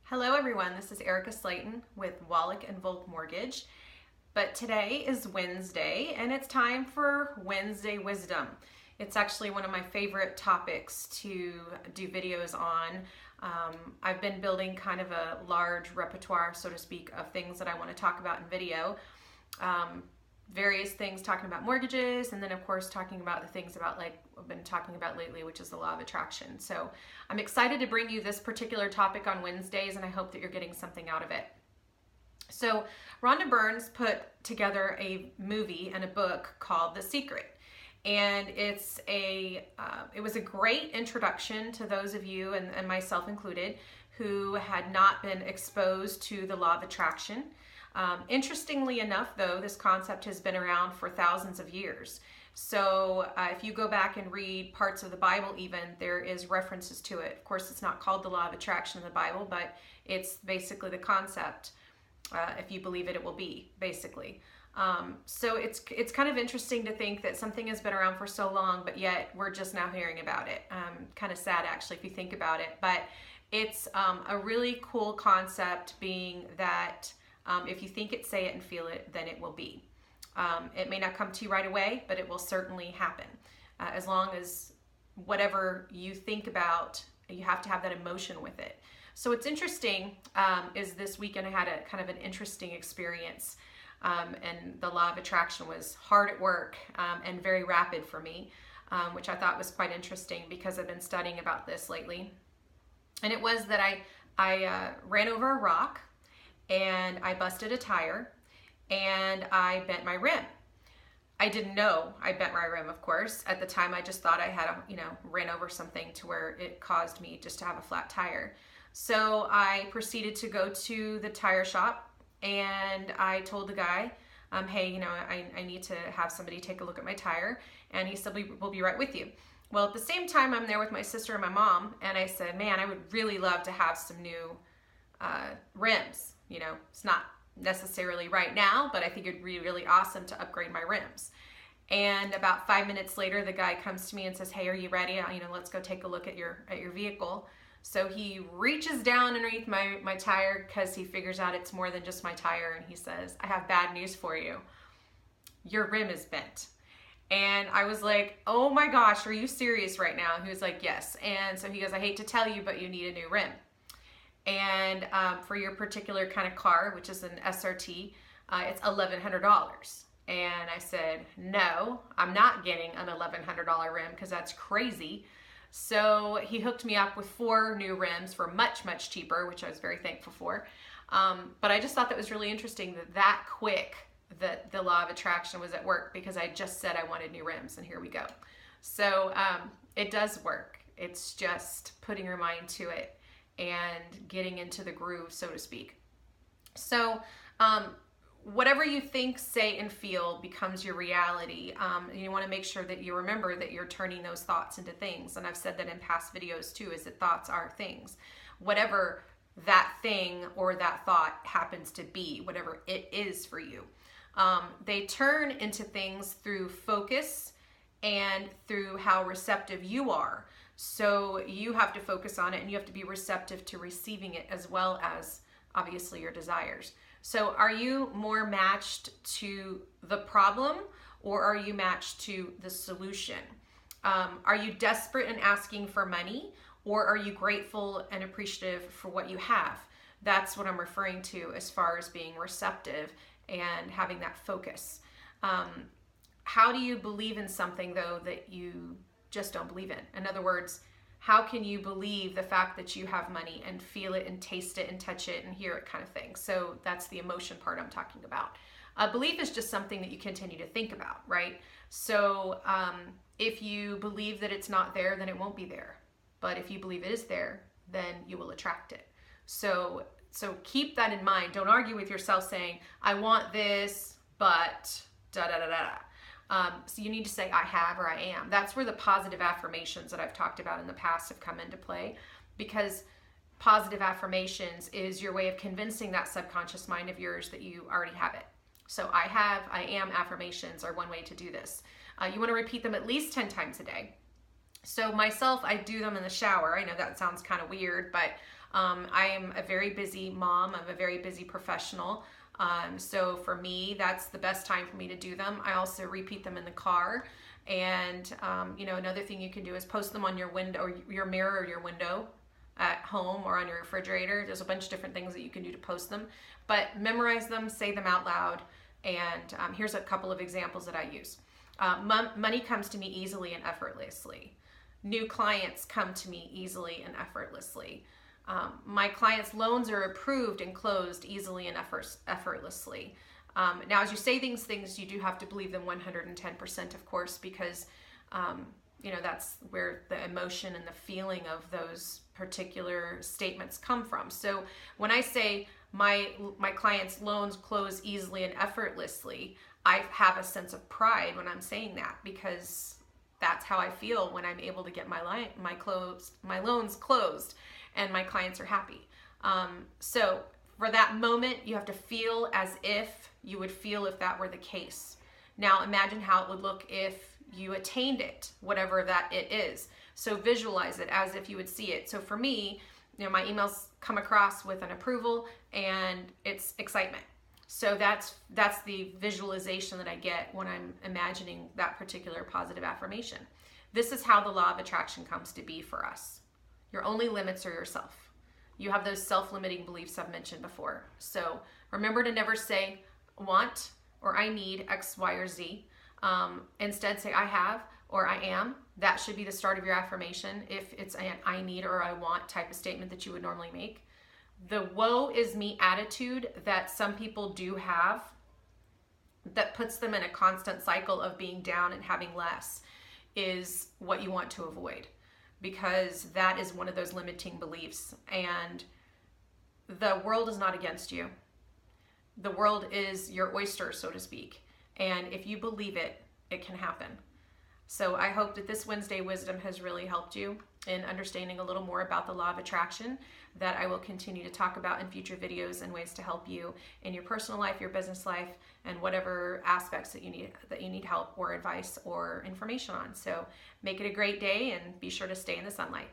Hello everyone, this is Erica Slayton with Wallach and Volk Mortgage. But today is Wednesday and it's time for Wednesday Wisdom. It's actually one of my favorite topics to do videos on. I've been building kind of a large repertoire, so to speak, of things that I want to talk about in video. Various things talking about mortgages, and then of course talking about the things about like I've been talking about lately, which is the law of attraction. So I'm excited to bring you this particular topic on Wednesdays, and I hope that you're getting something out of it. So Rhonda Byrne's put together a movie and a book called The Secret, and it was a great introduction to those of you, and myself included, who had not been exposed to the law of attraction. Interestingly enough, though, this concept has been around for thousands of years. So if you go back and read parts of the Bible even, there is references to it. Of course, it's not called the law of attraction in the Bible, but it's basically the concept. If you believe it, it will be, basically. So it's kind of interesting to think that something has been around for so long, but yet we're just now hearing about it. Kind of sad, actually, if you think about it. But it's a really cool concept, being that if you think it, say it, and feel it, then it will be. It may not come to you right away, but it will certainly happen. As long as whatever you think about, you have to have that emotion with it. So what's interesting is this weekend I had a kind of an interesting experience, and the law of attraction was hard at work and very rapid for me, which I thought was quite interesting because I've been studying about this lately. And it was that I ran over a rock, and I busted a tire, and I bent my rim. I didn't know I bent my rim, of course. At the time, I just thought I had, ran over something to where it caused me just to have a flat tire. So I proceeded to go to the tire shop, and I told the guy, hey, I need to have somebody take a look at my tire. And he said, we'll be right with you. Well, at the same time, I'm there with my sister and my mom, and I said, man, I would really love to have some new rims. It's not necessarily right now, but I think it'd be really awesome to upgrade my rims. And about 5 minutes later, the guy comes to me and says, hey, are you ready? Let's go take a look at your vehicle. So he reaches down underneath my tire, because he figures out it's more than just my tire, and he says, I have bad news for you. Your rim is bent. And I was like, oh my gosh, are you serious right now? And he was like, yes. And so he goes, I hate to tell you, but you need a new rim. And for your particular kind of car, which is an SRT, it's $1,100. And I said, no, I'm not getting an $1,100 rim, because that's crazy. So he hooked me up with 4 new rims for much, much cheaper, which I was very thankful for. But I just thought that was really interesting that quick that the law of attraction was at work, because I just said I wanted new rims, and here we go. So it does work. It's just putting your mind to it and getting into the groove, so to speak. So whatever you think, say, and feel becomes your reality. And you want to make sure that you remember that you're turning those thoughts into things. And I've said that in past videos too, is that thoughts are things. Whatever that thing or that thought happens to be, whatever it is for you, they turn into things through focus and through how receptive you are. So you have to focus on it, and you have to be receptive to receiving it, as well as obviously your desires. So are you more matched to the problem, or are you matched to the solution? Are you desperate and asking for money, or are you grateful and appreciative for what you have? That's what I'm referring to as far as being receptive and having that focus. How do you believe in something, though, that you just don't believe in? In other words, how can you believe the fact that you have money and feel it and taste it and touch it and hear it, kind of thing? So that's the emotion part I'm talking about. Belief is just something that you continue to think about, right? So if you believe that it's not there, then it won't be there. But if you believe it is there, then you will attract it. So keep that in mind. Don't argue with yourself saying, I want this, but da da da da. So you need to say, I have, or I am. That's where the positive affirmations that I've talked about in the past have come into play, because positive affirmations is your way of convincing that subconscious mind of yours that you already have it. So I have, I am affirmations are one way to do this. You want to repeat them at least 10 times a day. So myself, I do them in the shower. I know that sounds kind of weird, but I am a very busy mom. I'm a very busy professional. So for me, that's the best time for me to do them. I also repeat them in the car. And, another thing you can do is post them on your window or your mirror or your window at home or on your refrigerator. There's a bunch of different things that you can do to post them, but memorize them, say them out loud. And here's a couple of examples that I use. Money comes to me easily and effortlessly. New clients come to me easily and effortlessly. My clients' loans are approved and closed easily and effortlessly. Now, as you say these things, you do have to believe them 110%, of course, because that's where the emotion and the feeling of those particular statements come from. So when I say my clients' loans close easily and effortlessly, I have a sense of pride when I'm saying that, because that's how I feel when I'm able to get my loans closed and my clients are happy. So for that moment, you have to feel as if you would feel if that were the case. Now imagine how it would look if you attained it, whatever that it is. So visualize it as if you would see it. So for me, my emails come across with an approval and it's excitement. So that's the visualization that I get when I'm imagining that particular positive affirmation. This is how the law of attraction comes to be for us. Your only limits are yourself. You have those self-limiting beliefs I've mentioned before. So remember to never say want or I need X, Y, or Z. Instead say I have or I am. That should be the start of your affirmation if it's an I need or I want type of statement that you would normally make. The woe is me attitude that some people do have, that puts them in a constant cycle of being down and having less, is what you want to avoid, because that is one of those limiting beliefs. And the world is not against you. The world is your oyster, so to speak. And if you believe it, it can happen. So I hope that this Wednesday wisdom has really helped you in understanding a little more about the law of attraction, that I will continue to talk about in future videos and ways to help you in your personal life, your business life, and whatever aspects that you need help or advice or information on. So make it a great day and be sure to stay in the sunlight.